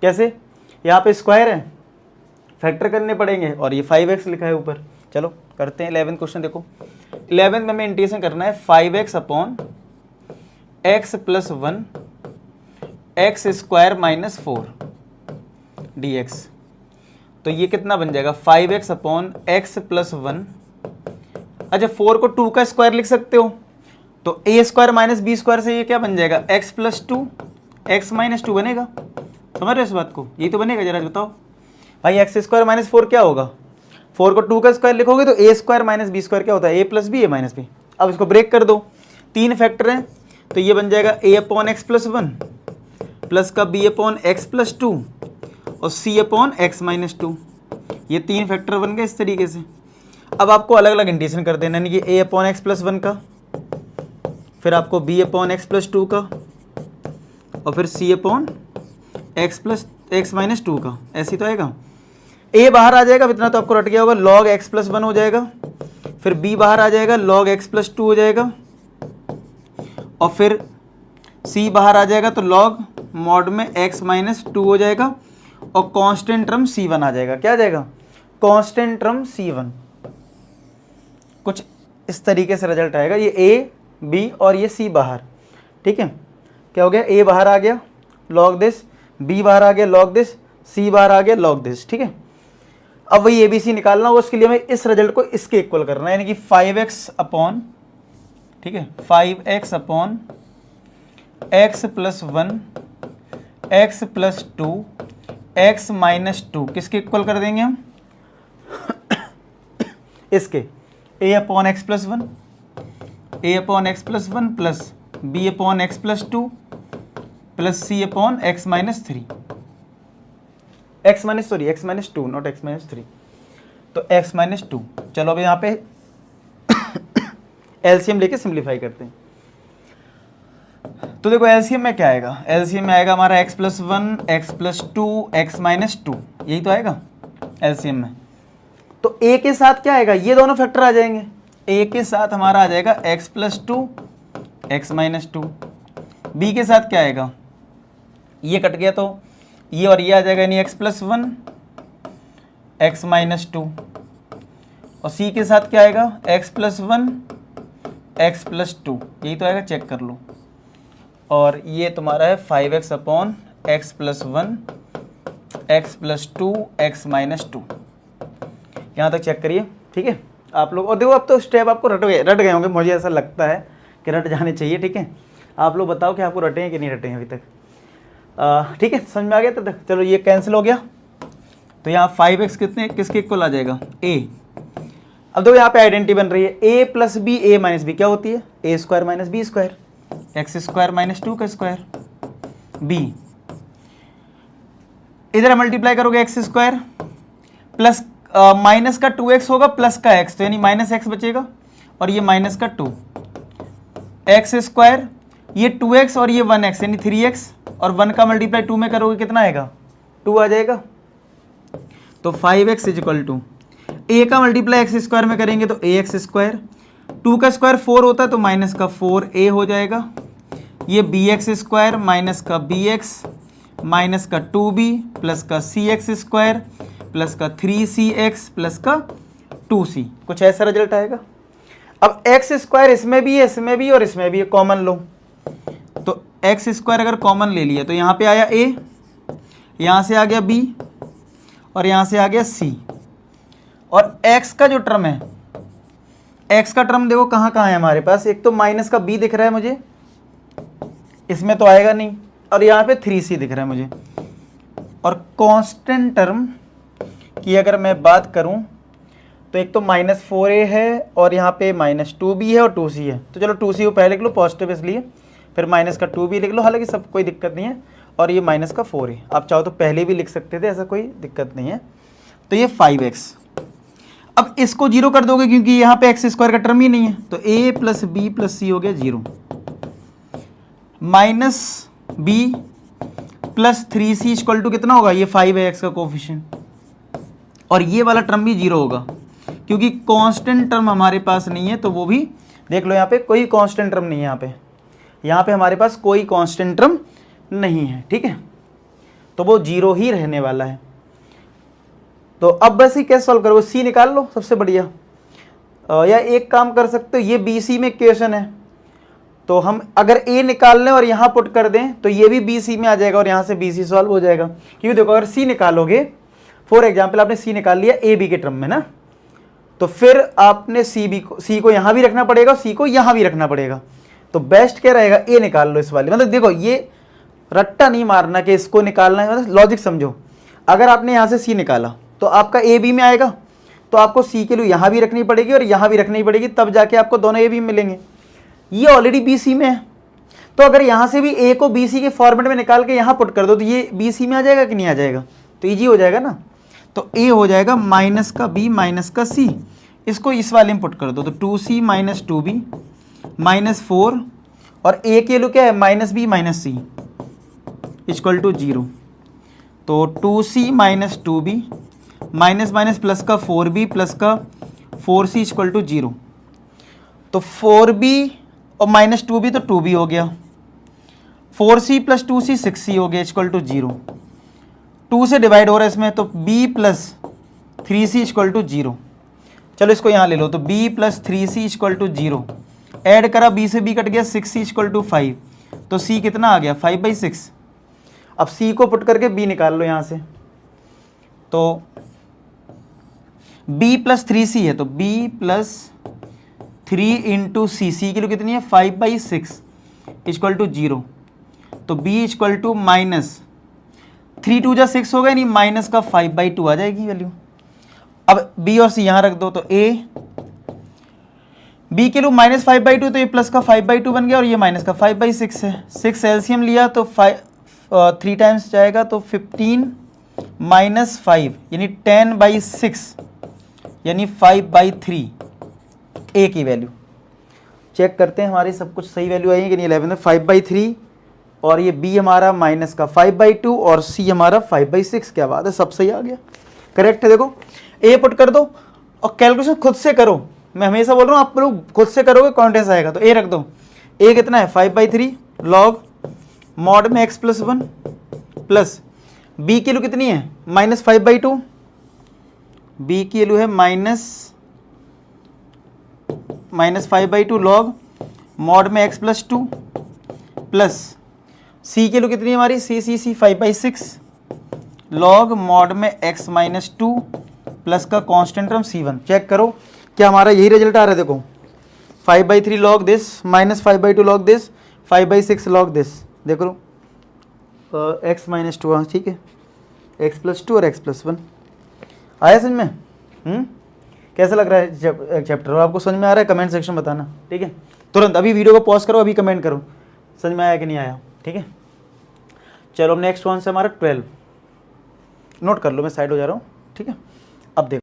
कैसे, यहाँ पे स्क्वायर है, फैक्टर करने पड़ेंगे, और ये 5x लिखा है ऊपर। चलो करते हैं 11 क्वेश्चन। देखो 11 में हमें इंटीग्रेशन करना है 5x upon x plus 1 x square minus 4 dx। तो ये कितना बन जाएगा 5x अपॉन एक्स प्लस 1। अच्छा 4 को 2 का स्क्वायर लिख सकते हो, तो a square minus B square से ये क्या बन जाएगा x प्लस 2 एक्स माइनस 2 बनेगा। समझ रहे हो इस बात को, यही तो बनेगा। जरा बताओ भाई एक्स स्क्वायर माइनस 4 क्या होगा, 4 को 2 का स्क्वायर लिखोगे तो a square minus B square क्या होता है, a plus B, a minus B. अब इसको ब्रेक कर दो, 3 फैक्टर हैं, तो ये बन जाएगा a upon x plus 1 plus का b अपॉन एक्स प्लस 2 और c अपॉन एक्स माइनस 2। ये 3 फैक्टर बन गए इस तरीके से। अब आपको अलग अलग इंटीग्रेशन कर देना, यानी कि a अपॉन एक्स प्लस 1 का, फिर आपको b अपॉन एक्स प्लस 2 का, और फिर c upon x plus x minus 2 का। ऐसे तो आएगा, a बाहर आ जाएगा, इतना तो आपको रट गया होगा, log x प्लस 1 हो जाएगा, फिर b बाहर आ जाएगा, log x प्लस 2 हो जाएगा, और फिर c बाहर आ जाएगा तो log मॉड में x माइनस 2 हो जाएगा, और कांस्टेंट टर्म c1 आ जाएगा। क्या आ जाएगा, कांस्टेंट टर्म c1। कुछ इस तरीके से रिजल्ट आएगा, ये a b और ये c बाहर। ठीक है, क्या हो गया, a बाहर आ गया log दिस, b बाहर आ गया log दिस, c बाहर आ गया log दिस। ठीक है, अब वही ABC निकालना हो, उसके लिए हमें इस रिजल्ट को इसके इक्वल करना है, यानी कि 5x अपॉन, ठीक है 5x upon x plus 1 x plus 2 x minus 2 किसके इक्वल कर देंगे हम इसके, a upon x plus 1, a upon x plus 1 plus b upon x plus 2 plus c upon x minus 3, x minus 2 not x minus 3, तो x minus 2। चलो अब यहाँ पे एलसीएम लेके सिंप्लीफाई करते हैं। तो देखो एलसीएम में क्या आएगा, एलसीएम में आएगा हमारा x plus 1 x plus 2 x minus 2, यही तो आएगा एलसीएम में। तो a के साथ क्या आएगा, ये दोनों फैक्टर आ जाएंगे, a के साथ हमारा आ जाएगा x plus 2 x minus 2, b के साथ क्या आएगा, ये कट गया तो ये और ये आ जाएगा, यानी x प्लस 1 एक्स माइनस 2, और c के साथ क्या आएगा x प्लस 1 एक्स प्लस 2, यही तो आएगा, चेक कर लो। और ये तुम्हारा है 5x upon x plus 1 x plus 2 x minus 2, यहाँ तक चेक करिए। ठीक है आप लोग, और देखो अब तो स्टेप आपको रट गए होंगे, मुझे ऐसा लगता है कि रट जाने चाहिए। ठीक है, आप लोग बताओ कि आपको रटे हैं कि नहीं रटे हैं अभी तक। ठीक है, समझ में आ गया तब तक। चलो ये कैंसिल हो गया, तो यहाँ 5x किसके इक्वल आ जाएगा, a। अब देखो यहाँ पे आइडेंटिटी बन रही है, a plus B A minus B क्या होती है, a square minus B square, X square minus 2 का स्क्वायर, b। इधर मल्टीप्लाई करोगे एक्स स्क्वायर प्लस माइनस का 2x होगा प्लस का x, तो यानी माइनस x बचेगा, और ये माइनस का 2 एक्स स्क्वायर, ये 2x और ये 1x यानी 3x, और 1 का मल्टीप्लाई 2 में करोगे कितना आएगा, 2 आ जाएगा। तो 5x is equal to a का मल्टीप्लाई एक्स स्क्वायर में करेंगे तो ax स्क्वायर, 2 का स्क्वायर 4 होता है तो माइनस का 4a हो जाएगा, ये bx स्क्वायर माइनस का bx माइनस का 2b प्लस का cx स्क्वायर प्लस का 3cx प्लस का 2c, कुछ ऐसा रिजल्ट आएगा। अब एक्स स्क्वायर इसमें भी है, इसमें भी और इसमें भी है, कॉमन लो, तो एक्स स्क्वायर अगर कॉमन ले लिया तो यहाँ पे आया a, यहाँ से आ गया b, और यहाँ से आ गया c, और x का जो टर्म है, x का टर्म देखो कहाँ कहाँ है हमारे पास, एक तो माइनस का b दिख रहा है मुझे, इसमें तो आएगा नहीं, और यहाँ पे 3c दिख रहा है मुझे, और कांस्टेंट टर्म की अगर मैं बात करूँ तो एक तो -4a है, और यहाँ पे -2b है और 2c है, तो चलो 2c को पहले लिख लो पॉजिटिव इसलिए, फिर माइनस का 2b लिख लो, हालांकि सब कोई दिक्कत नहीं है, और ये माइनस का 4a, आप चाहो तो पहले भी लिख सकते थे, ऐसा कोई दिक्कत नहीं है। तो ये 5x, अब इसको 0 कर दोगे क्योंकि यहाँ पे एक्स स्क्वायर का टर्म ही नहीं है, तो a plus B plus C हो गया 0, minus b plus 3c equal to कितना होगा, ये 5 है x का कोफिशिएंट, और ये वाला टर्म भी 0 होगा क्योंकि कांस्टेंट टर्म हमारे पास नहीं है, तो वो भी देख लो, यहाँ पे कोई कांस्टेंट टर्म नहीं है, यहाँ पे हमारे पास कोई कांस्टेंट टर्म नहीं है। ठीक है, तो वो 0 ही रहने वाला है। तो अब बस ही कैसे सॉल्व करोगे, सी निकाल लो सबसे बढ़िया। या एक काम कर सकते हो, ये बी सी में इक्वेशन है, तो हम अगर ए निकाल लें और यहाँ पुट कर दें तो ये भी बी सी में आ जाएगा और यहाँ से बी सी सॉल्व हो जाएगा। क्योंकि देखो अगर सी निकालोगे, फॉर एग्जाम्पल आपने सी निकाल लिया ए बी के टर्म में ना, तो फिर आपने सी को यहाँ भी रखना पड़ेगा, सी को यहाँ भी रखना पड़ेगा। तो बेस्ट क्या रहेगा, ए निकाल लो इस वाले। मतलब देखो ये रट्टा नहीं मारना कि इसको निकालना है, मतलब लॉजिक समझो। अगर आपने यहाँ से सी निकाला तो आपका ए बी में आएगा, तो आपको सी के लिए यहाँ भी रखनी पड़ेगी और यहाँ भी रखनी पड़ेगी, तब जाके आपको दोनों ए बी मिलेंगे। ये ऑलरेडी बी सी में है, तो अगर यहाँ से भी ए को बी सी के फॉर्मेट में निकाल के यहाँ पुट कर दो तो ये बी सी में आ जाएगा कि नहीं आ जाएगा, तो ईजी हो जाएगा ना। तो ए हो जाएगा माइनस का बी माइनस का सी, इसको इस वाले में पुट कर दो तो 2c माइनस 2b माइनस 4, और ए के लिए क्या है minus B minus C equal to 0। तो 2c minus 2b minus minus plus का 4b प्लस का 4c इक्वल टू 0। तो 4b और माइनस 2b तो 2b हो गया, 4c प्लस 2c 6c हो गया इक्वल टू 0। 2 से डिवाइड हो रहा है इसमें, तो b plus 3c equal to 0। चलो इसको यहाँ ले लो, तो b plus 3c equal to 0, add करा b से b कट गया 6c इक्वल टू 5, तो c कितना आ गया 5/6। अब c को पुट करके b निकाल लो यहाँ से, तो b प्लस 3c है, तो b प्लस 3 इंटू सी, सी की कितनी है 5/6 इक्वल टू 0। तो b इक्वल टू माइनस 3 2 जा 6 हो गया, नहीं माइनस का 5/2 आ जाएगी वैल्यू। अब b और c यहाँ रख दो, तो a b के लिए माइनस 5/2, तो ये प्लस का 5/2 बन गया और ये माइनस का 5/6 है। 6 एलसीएम लिया तो 3 टाइम्स जाएगा, तो 15 माइनस 5 यानी 10/6 यानी 5/3 a की वैल्यू। चेक करते हैं हमारी सब कुछ सही वैल्यू आई है कि नहीं। 11 में 5/3 और ये b हमारा माइनस का 5/2 और c हमारा 5/6। क्या बात है, सब सही आ गया, करेक्ट है। देखो a पुट कर दो और कैलकुलेशन खुद से करो, मैं हमेशा बोल रहा हूँ आप लोग खुद से करोगे कॉन्टेंस आएगा। तो a रख दो, a कितना है 5/3 लॉग मॉड में x प्लस 1 प्लस b की वैल्यू कितनी है माइनस 5/2, b की वैल्यू है माइनस 5/2 लॉग मॉड में x प्लस 2 प्लस c की वैल्यू कितनी है हमारी c 5/6 लॉग मॉड में x माइनस 2 प्लस का कांस्टेंट टर्म c1। चेक करो क्या हमारा यही रिजल्ट आ रहा है। देखो 5/3 log this minus 5/2 log this 5/6 log this, देख लो x माइनस 2, हाँ ठीक है, x प्लस 2 और x प्लस 1 आया समझ में। कैसा लग रहा है चैप्टर, आपको समझ में आ रहा है कमेंट सेक्शन बताना, ठीक है। तुरंत अभी वीडियो को पॉज करो, अभी कमेंट करो समझ में आया कि नहीं आया, ठीक है। चलो नेक्स्ट वन से हमारा 12 नोट कर लो, मैं साइड हो जा रहा हूँ, ठीक है। अब देखो